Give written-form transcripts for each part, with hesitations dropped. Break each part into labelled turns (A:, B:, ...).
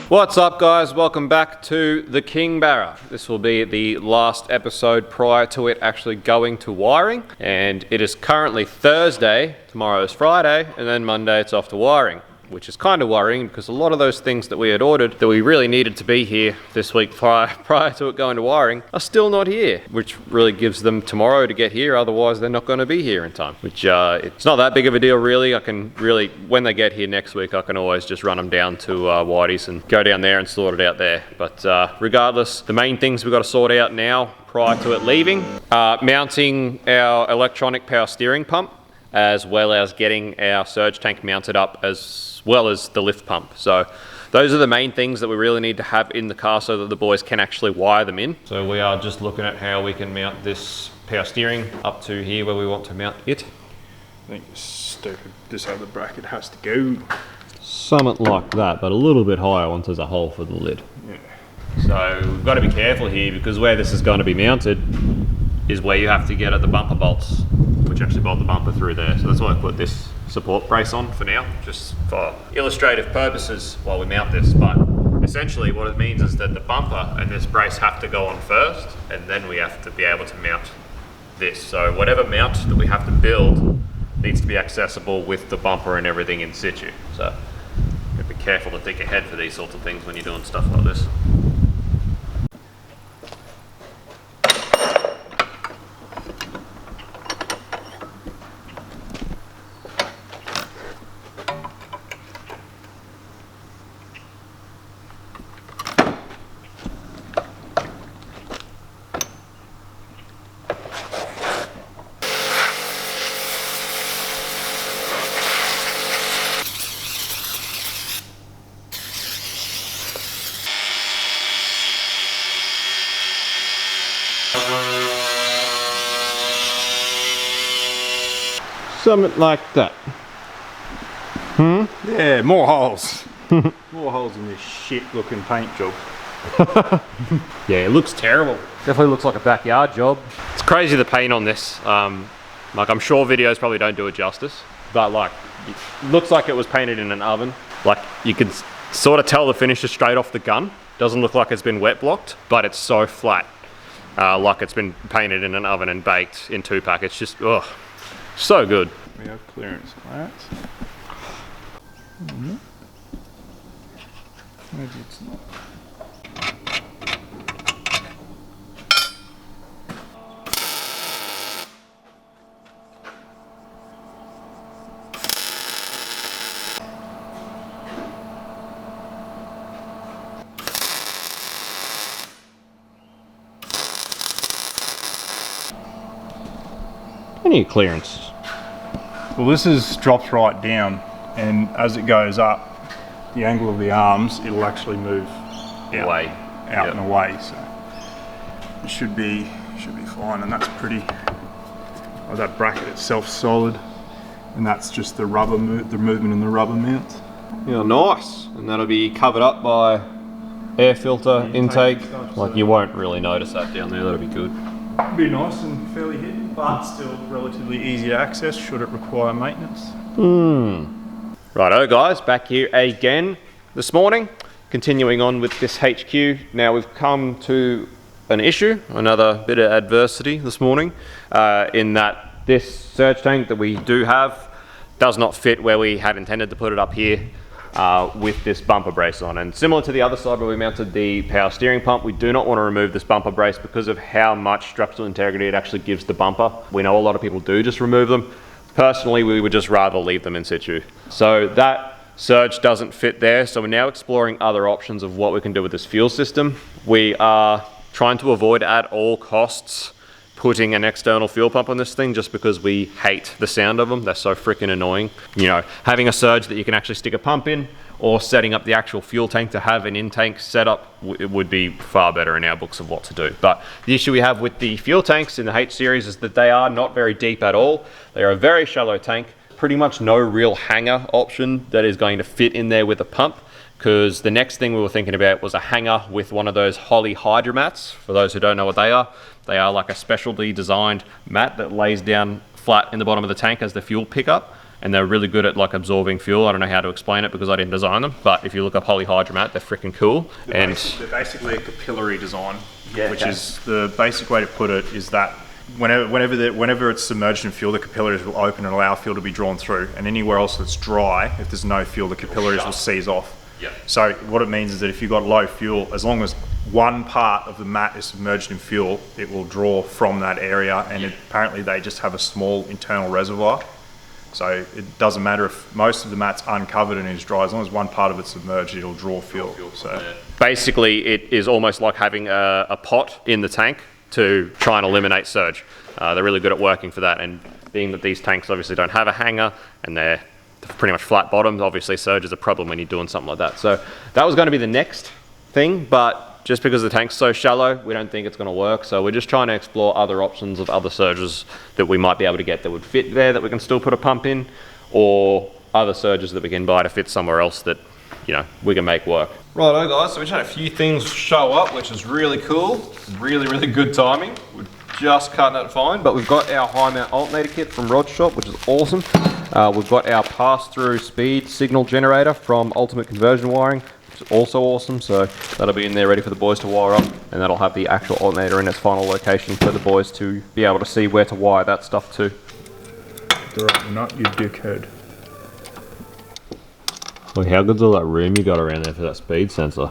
A: What's up guys, welcome back to the KingBarra. This will be the last episode prior to it actually going to wiring, and it is currently Thursday, tomorrow is Friday, and then Monday it's off to wiring, which is kind of worrying because a lot of those things that we had ordered that we really needed to be here this week prior to it going to wiring are still not here, which really gives them tomorrow to get here, otherwise they're not going to be here in time, which it's not that big of a deal really. I can really, when they get here next week, I can always just run them down to Whitey's and go down there and sort it out there. But regardless, the main things we've got to sort out now prior to it leaving, mounting our electronic power steering pump, as well as getting our surge tank mounted up, as well as the lift pump. So those are the main things that we really need to have in the car so that the boys can actually wire them in. So we are just looking at how we can mount this power steering up to here where we want to mount it.
B: I think it's stupid. This how the bracket has to go.
A: Something like that, but a little bit higher once there's a hole for the lid.
B: Yeah.
A: So we've got to be careful here because where this is going to be mounted is where you have to get at the bumper bolts, which actually bolt the bumper through there. So that's why I put this support brace on for now, just for illustrative purposes while we mount this. But essentially what it means is that the bumper and this brace have to go on first, and then we have to be able to mount this. So whatever mount that we have to build needs to be accessible with the bumper and everything in situ. So you have to be careful to think ahead for these sorts of things when you're doing stuff like this. Something like that.
B: Yeah, more holes. More holes in this shit looking paint job.
A: Yeah, it looks terrible. Definitely looks like a backyard job. It's crazy the paint on this. Like I'm sure videos probably don't do it justice, but like it looks like it was painted in an oven. Like you can sort of tell the finish is straight off the gun. Doesn't look like it's been wet blocked, but it's so flat. Like it's been painted in an oven and baked in 2-pack. It's just, ugh. So good.
B: We have clearance slats. Maybe it's not.
A: Plenty of clearance.
B: Well, this is drops right down, and as it goes up, the angle of the arms, it'll actually move out and away. So it should be fine, and that's pretty. Oh, that bracket itself solid, and that's just the rubber the movement in the rubber mount.
A: Yeah, nice. And that'll be covered up by air filter intake. Like you won't really notice that down there. That'll be good.
B: Be nice and fairly hidden, but still relatively easy to access should it require maintenance.
A: Righto guys, back here again this morning, continuing on with this HQ. Now we've come to an issue, another bit of adversity this morning, in that this surge tank that we do have does not fit where we had intended to put it up here. With this bumper brace on, and similar to the other side where we mounted the power steering pump, we do not want to remove this bumper brace because of how much structural integrity it actually gives the bumper. We know a lot of people do just remove them. Personally, we would just rather leave them in situ. So that surge doesn't fit there, so we're now exploring other options of what we can do with this fuel system. We are trying to avoid at all costs putting an external fuel pump on this thing just because we hate the sound of them. They're so freaking annoying. You know, having a surge that you can actually stick a pump in, or setting up the actual fuel tank to have an in-tank setup, it would be far better in our books of what to do. But the issue we have with the fuel tanks in the H series is that they are not very deep at all. They are a very shallow tank, pretty much no real hanger option that is going to fit in there with a pump. because the next thing we were thinking about was a hanger with one of those Holly Hydra mats. For those who don't know what they are like a specialty designed mat that lays down flat in the bottom of the tank as the fuel pickup. and they're really good at like absorbing fuel. I don't know how to explain it because I didn't design them, but if you look up polyhydromat, they're freaking cool.
B: They're basically a capillary design, which is the basic way to put it is that whenever it's submerged in fuel, the capillaries will open and allow fuel to be drawn through, and anywhere else that's dry, if there's no fuel, the capillaries will seize off.
A: Yep.
B: So what it means is that if you've got low fuel, as long as one part of the mat is submerged in fuel, it will draw from that area, and apparently they just have a small internal reservoir. So it doesn't matter if most of the mat's uncovered and is dry, as long as one part of it's submerged, it'll draw fuel. So
A: basically it is almost like having a pot in the tank to try and eliminate surge. They're really good at working for that, and being that these tanks obviously don't have a hanger and they're pretty much flat bottomed, obviously surge is a problem when you're doing something like that. So that was going to be the next thing, but just because the tank's so shallow, we don't think it's going to work. So we're just trying to explore other options of other surges that we might be able to get that would fit there, that we can still put a pump in, or other surges that we can buy to fit somewhere else that, you know, we can make work. Righto guys, so we just had a few things show up, which is really cool. Really good timing. We're just cutting it fine, but we've got our high mount alternator kit from Rod's shop, which is awesome. We've got our pass-through speed signal generator from Ultimate Conversion Wiring, which is also awesome. So that'll be in there ready for the boys to wire up, and that'll have the actual alternator in its final location for the boys to be able to see where to wire that stuff to.
B: The right nut, you dickhead.
A: Look how good's all that room you got around there for that speed sensor.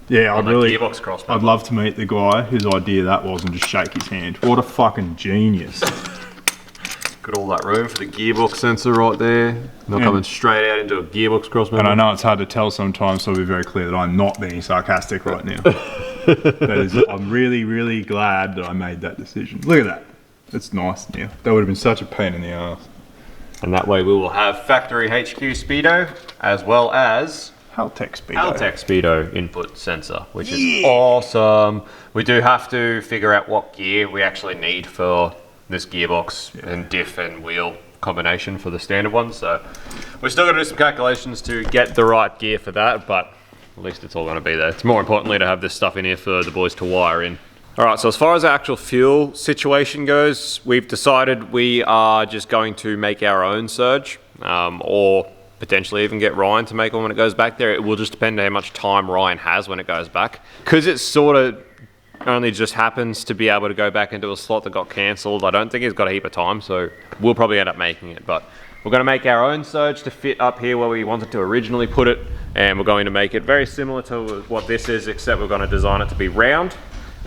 B: Yeah,
A: gearbox cross.
B: I'd love to meet the guy whose idea that was and just shake his hand. What a fucking genius.
A: Got all that room for the gearbox sensor right there. Not coming straight out into a gearbox cross member.
B: And I know it's hard to tell sometimes, so I'll be very clear that I'm not being sarcastic right now. I'm really glad that I made that decision. Look at that. That's nice now. That would have been such a pain in the ass.
A: And that way we will have factory HQ speedo as well as
B: Haltech speedo.
A: Haltech speedo input sensor, which is awesome. We do have to figure out what gear we actually need for this gearbox and diff and wheel combination for the standard one. So we're still going to do some calculations to get the right gear for that, but at least it's all going to be there. It's more importantly to have this stuff in here for the boys to wire in. All right, so as far as our actual fuel situation goes, we've decided we are just going to make our own surge, or potentially even get Ryan to make one when it goes back there. It will just depend on how much time Ryan has when it goes back. Because it sort of only just happens to be able to go back into a slot that got cancelled, I don't think he's got a heap of time, so we'll probably end up making it. But we're going to make our own surge to fit up here where we wanted to originally put it, and we're going to make it very similar to what this is, except we're going to design it to be round,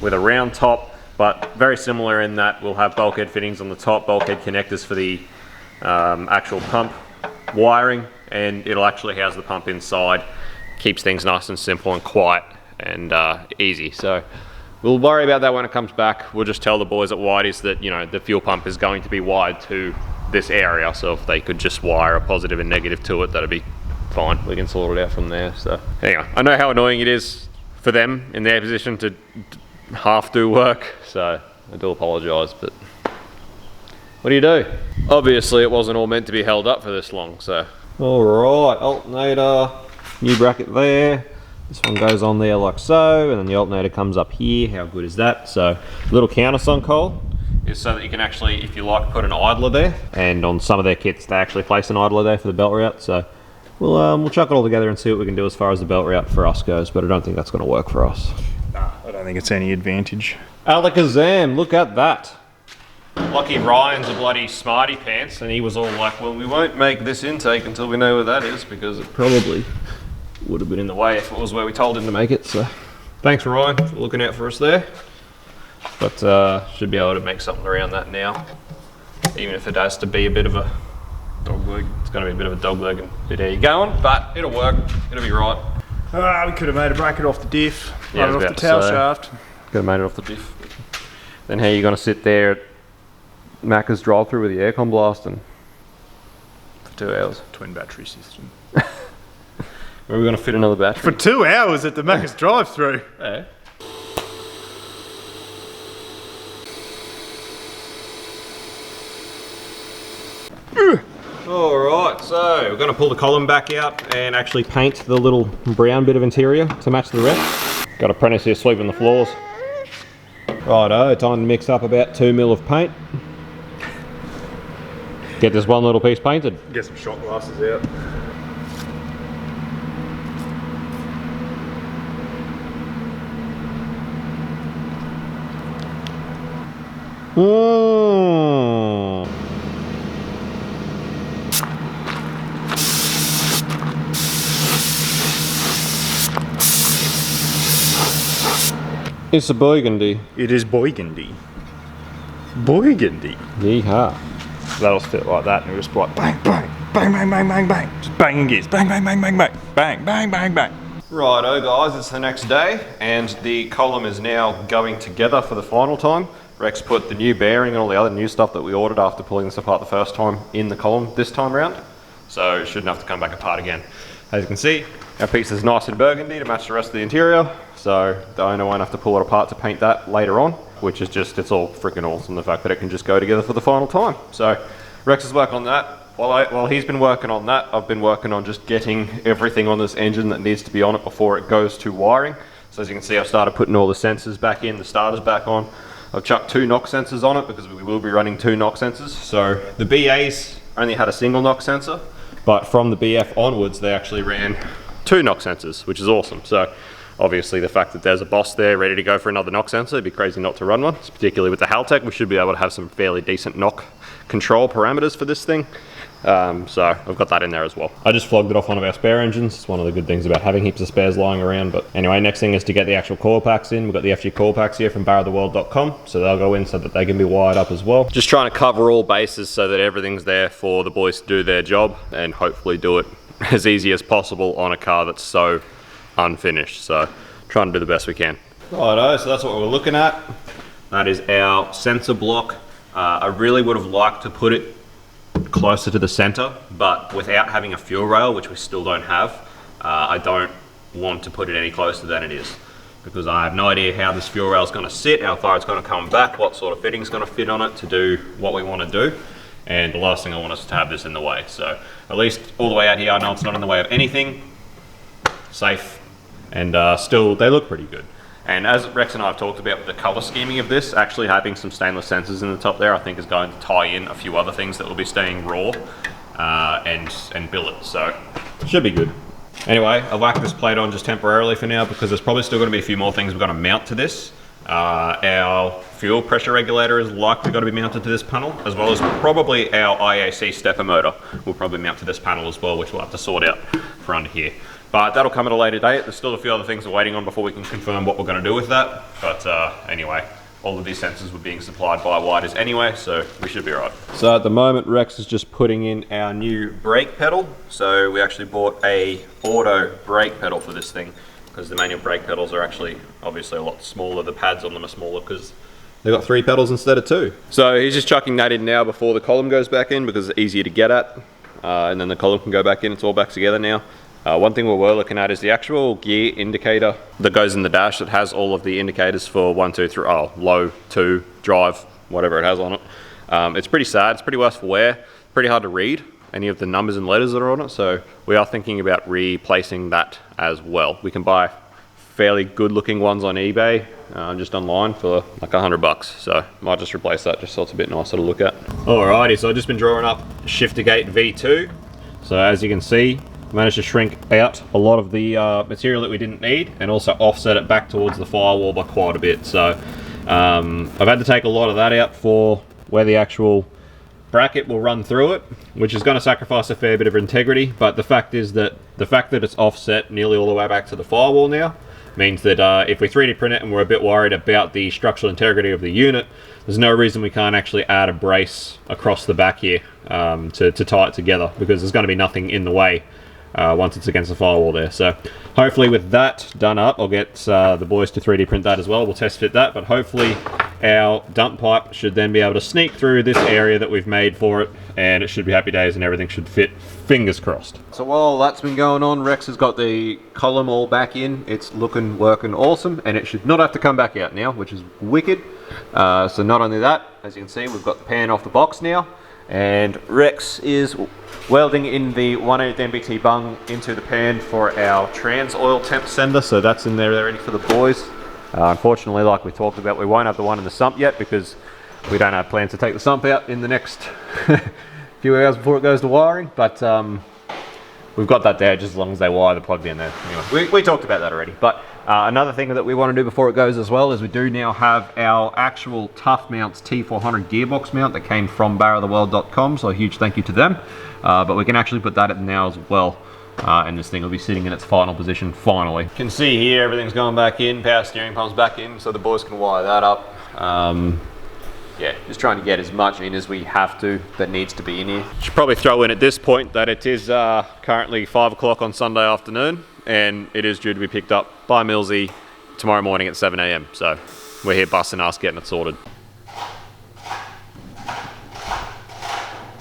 A: with a round top, but very similar in that we'll have bulkhead fittings on the top, bulkhead connectors for the actual pump wiring, and it'll actually house the pump inside. Keeps things nice and simple and quiet and easy. So we'll worry about that when it comes back. We'll just tell the boys at Whitey's that, you know, the fuel pump is going to be wired to this area, so if they could just wire a positive and negative to it, that'd be fine. We can sort it out from there. So anyway, I know how annoying it is for them in their position to half do work, so I do apologise, but what do you do? Obviously it wasn't all meant to be held up for this long, so. Alright, alternator, new bracket there. This one goes on there like so, and then the alternator comes up here. How good is that? So, little countersunk hole is so that you can actually, if you like, put an idler there, and on some of their kits they actually place an idler there for the belt route, so we'll chuck it all together and see what we can do as far as the belt route for us goes, but I don't think that's going to work for us.
B: Nah, I don't think it's any advantage.
A: Alakazam, look at that. Lucky Ryan's a bloody smarty pants, and he was all like, well, we won't make this intake until we know where that is, because it probably would have been in the way if it was where we told him to make it. So thanks Ryan for looking out for us there, but should be able to make something around that now, even if it has to be a bit of a dog leg. It's going to be a bit of a dog leg and a bit how you're going, but it'll work, it'll be right.
B: We could have made a bracket off the diff,
A: yeah,
B: off the tail shaft.
A: Could have made it off the diff. Then how are you going to sit there at Macca's drive-through with the aircon blasting for 2 hours?
B: Twin battery system.
A: Where are we going to fit another battery?
B: For 2 hours at the Macca's drive-through?
A: Yeah. Alright, so we're going to pull the column back out and actually paint the little brown bit of interior to match the rest. Got apprentice here sweeping the floors. Righto, time to mix up about 2 mil of paint. Get this one little piece painted.
B: Get some shot glasses out.
A: It's a burgundy.
B: It is burgundy. Burgundy.
A: Yeehaw.
B: That'll fit like that, and we'll just be like bang, bang, bang, bang, bang, bang, bang. Just banging gears. Bang, bang, bang, bang, bang. Bang, bang, bang, bang.
A: Righto guys, it's the next day, and the column is now going together for the final time. Rex put the new bearing and all the other new stuff that we ordered after pulling this apart the first time in the column this time round. So it shouldn't have to come back apart again. As you can see, our piece is nice and burgundy to match the rest of the interior. So the owner won't have to pull it apart to paint that later on, which is just, it's all freaking awesome, the fact that it can just go together for the final time. So Rex is working on that. While he's been working on that, I've been working on just getting everything on this engine that needs to be on it before it goes to wiring. So as you can see, I've started putting all the sensors back in, the starters back on. I've chucked 2 knock sensors on it because we will be running 2 knock sensors. So the BAs only had a single knock sensor, but from the BF onwards, they actually ran 2 knock sensors, which is awesome. So obviously the fact that there's a boss there ready to go for another knock sensor, it'd be crazy not to run one. Particularly with the Haltech, we should be able to have some fairly decent knock control parameters for this thing. So I've got that in there as well. I just flogged it off one of our spare engines. It's one of the good things about having heaps of spares lying around. But anyway, next thing is to get the actual core packs in. We've got the FG core packs here from barratheworld.com, so they'll go in so that they can be wired up as well. Just trying to cover all bases so that everything's there for the boys to do their job and hopefully do it as easy as possible on a car that's so unfinished. So trying to do the best we can. Righto, so that's what we're looking at. That is our sensor block. I really would have liked to put it closer to the center, but without having a fuel rail, which we still don't have, I don't want to put it any closer than it is, because I have no idea how this fuel rail is going to sit, how far it's going to come back, what sort of fitting is going to fit on it to do what we want to do. And the last thing I want is to have this in the way. So at least all the way out here, I know it's not in the way of anything. Safe, and still they look pretty good. And as Rex and I have talked about with the color scheming of this, actually having some stainless sensors in the top there, I think is going to tie in a few other things that will be staying raw and billet. So should be good. Anyway, I whacked this plate on just temporarily for now because there's probably still going to be a few more things we're going to mount to this. Our fuel pressure regulator is likely going to be mounted to this panel, as well as probably our IAC stepper motor will probably mount to this panel as well, which we'll have to sort out for under here. But that'll come at a later date. There's still a few other things we're waiting on before we can confirm what we're going to do with that. But anyway, all of these sensors were being supplied by Widers anyway, so we should be right. So at the moment, Rex is just putting in our new brake pedal. So we actually bought a auto brake pedal for this thing, because the manual brake pedals are actually obviously a lot smaller. The pads on them are smaller because they've got 3 pedals instead of 2. So he's just chucking that in now before the column goes back in, because it's easier to get at. And then the column can go back in. It's all back together now. One thing we were looking at is the actual gear indicator that goes in the dash that has all of the indicators for 1, 2, 3, low, 2, drive, whatever it has on it. It's pretty sad, it's pretty worse for wear, pretty hard to read any of the numbers and letters that are on it, so we are thinking about replacing that as well. We can buy fairly good looking ones on eBay, just online for like $100, so might just replace that just so it's a bit nicer to look at. Alrighty, so I've just been drawing up shifter gate V2. So as you can see, managed to shrink out a lot of the material that we didn't need, and also offset it back towards the firewall by quite a bit. So I've had to take a lot of that out for where the actual bracket will run through it, which is going to sacrifice a fair bit of integrity. But the fact is that it's offset nearly all the way back to the firewall now means that if we 3D print it and we're a bit worried about the structural integrity of the unit, there's no reason we can't actually add a brace across the back here to tie it together, because there's going to be nothing in the way once it's against the firewall there. So hopefully with that done up, I'll get the boys to 3D print that as well. We'll test fit that, but hopefully our dump pipe should then be able to sneak through this area that we've made for it, and it should be happy days and everything should fit, fingers crossed. So while that's been going on, Rex has got the column all back in. It's looking, working awesome, and it should not have to come back out now, which is wicked. So not only that, as you can see, we've got the pan off the box now, and Rex is welding in the 1/8 NBT bung into the pan for our trans oil temp sender, so that's in there ready for the boys. Unfortunately, like we talked about, we won't have the one in the sump yet because we don't have plans to take the sump out in the next few hours before it goes to wiring, but we've got that there just as long as they wire the plug in there. Anyway, we talked about that already. But another thing that we want to do before it goes as well is we do now have our actual Tough Mounts T400 gearbox mount that came from barratheworld.com, so a huge thank you to them. But we can actually put that in now as well. And this thing will be sitting in its final position finally. You can see here everything's going back in, power steering pump's back in, so the boys can wire that up. Yeah, just trying to get as much in as we have to that needs to be in here. Should probably throw in at this point that it is currently 5 o'clock on Sunday afternoon, and it is due to be picked up by Millsy tomorrow morning at 7 AM. So we're here busting ass getting it sorted.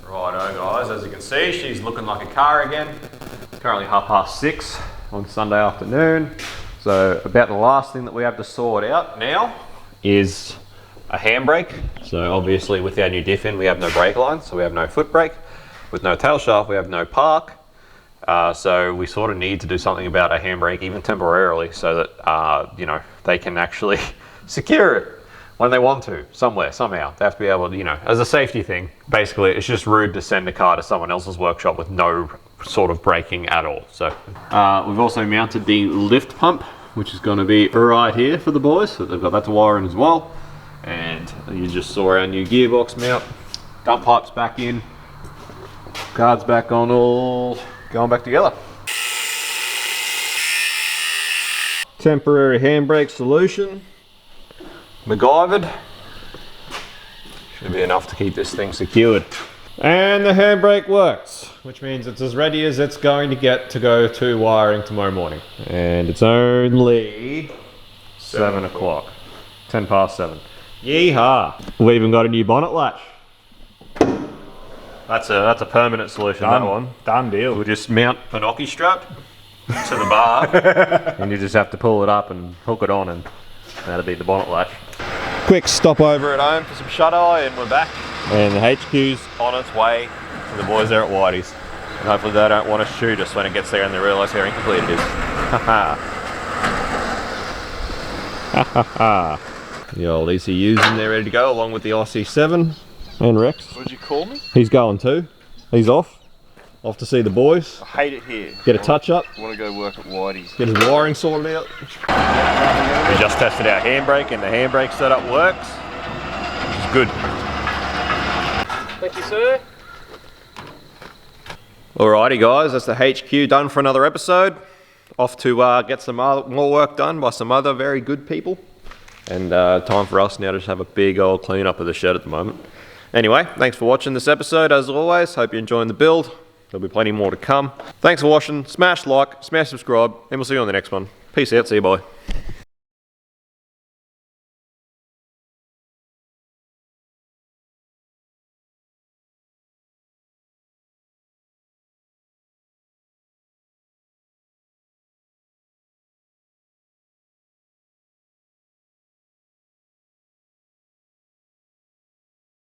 A: Righto guys, as you can see, she's looking like a car again. It's currently 6:30 on Sunday afternoon. So about the last thing that we have to sort out now is a handbrake. So obviously with our new diff in, we have no brake line, so we have no foot brake. With no tail shaft, we have no park. So we sort of need to do something about a handbrake, even temporarily, so that you know, they can actually secure it when they want to, somewhere, somehow. They have to be able to, you know, as a safety thing. Basically, it's just rude to send a car to someone else's workshop with no sort of braking at all. So we've also mounted the lift pump, which is going to be right here for the boys. So they've got that to wire in as well. And you just saw our new gearbox mount. Dump pipes back in. Guards back on, all going back together. Temporary handbrake solution. MacGyvered. Should be enough to keep this thing secured. And the handbrake works, which means it's as ready as it's going to get to go to wiring tomorrow morning. And it's only 7 o'clock. 10 past 7. Yeehaw! We've even got a new bonnet latch. That's a permanent solution,
B: Done.
A: that one.
B: Done deal.
A: We'll just mount a Noki strap to the bar, and you just have to pull it up and hook it on, and that'll be the bonnet latch. Quick stop over at home for some shut-eye, and we're back. And the HQ's on its way to the boys there at Whitey's. And hopefully they don't want to shoot us when it gets there and they realise how incomplete it is. Ha ha. The old ECU's in there ready to go, along with the IC7 and Rex.
C: What'd you call me?
A: He's going too. He's off. Off to see the boys.
C: I hate it here.
A: Get a touch up.
C: I want to go work at Whitey's.
A: Get his wiring sorted out. We just tested our handbrake, and the handbrake setup works, which is good.
C: Thank you, sir.
A: Alrighty guys, that's the HQ done for another episode. Off to get some more work done by some other very good people. And time for us now to just have a big old clean up of the shed at the moment. Anyway, thanks for watching this episode as always. Hope you're enjoying the build. There'll be plenty more to come. Thanks for watching. Smash like, smash subscribe, and we'll see you on the next one. Peace out. See you, bye.